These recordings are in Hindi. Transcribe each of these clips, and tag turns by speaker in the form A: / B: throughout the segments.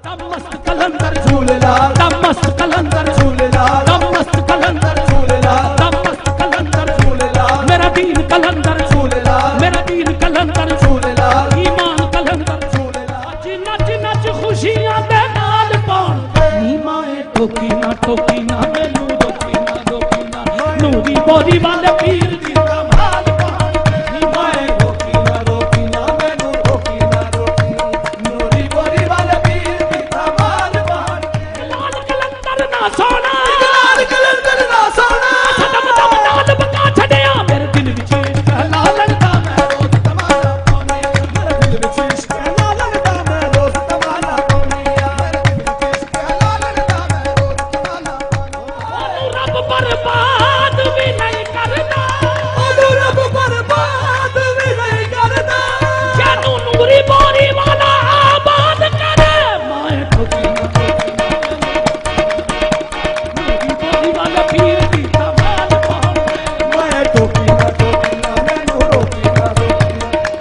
A: मस्त कलंदर झूलेलाल, मस्त कलंदर झूलेलाल, मस्त कलंदर झूलेलाल, मस्त कलंदर झूलेलाल, मेरा दीन कलंदर झूलेलाल, मेरा दीन कलंदर झूलेलाल, ईमान कलंदर झूलेलाल। जिन्ना जिन्ना च खुशियां दे नाल पाउण नी माए ठोकी ना मैनू रोकी ना नूरी बोरी वाले पीर दी कमाल पाउण नी माए रोकी ना मैनू रोकी ना नूरी बोरी वाले पीर दी कमाल पाउण। लाल कलंदर ना सोना, लाल कलंदर ना सोना, सदम दम नाल बका छड़िया मेरे दिल विच इश्क है लालन दा मैं रोज तमाना पाउनी, मेरे दिल विच इश्क है लालन दा मैं रोज तमाना पाउनी, मेरे दिल विच इश्क है लालन दा मैं रोज तमाना पाउनी। रब बर्बाद भी नहीं करदा, रब बर्बाद भी नहीं करदा, जानू नूरी बोरी वाला आबाद करे माए ठोकी ना नूरी बोरी वाला पीर दी कमाल पाउण माए ठोकी ना मैनू रोकी ना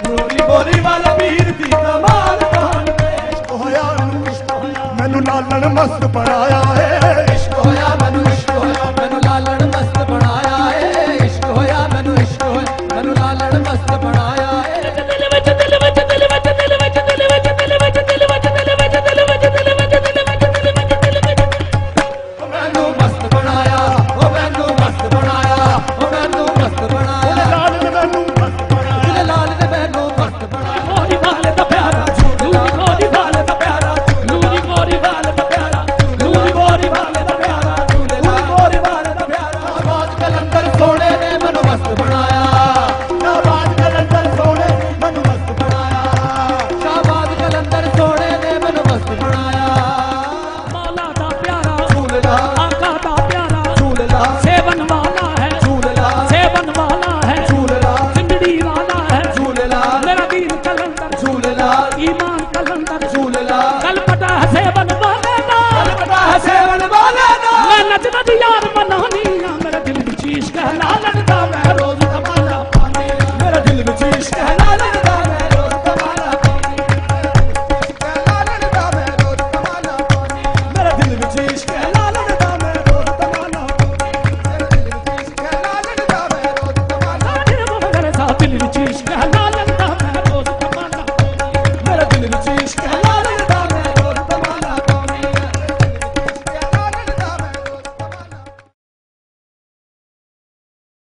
A: नूरी बोरी वाला पीर दी कमाल पाउण। इश्क होया मैनू लालन मस्त बनाया है, इश्क होया मैनू लालन मस्त बनाया है, इश्क होया मैनू लालन मस्त बनाया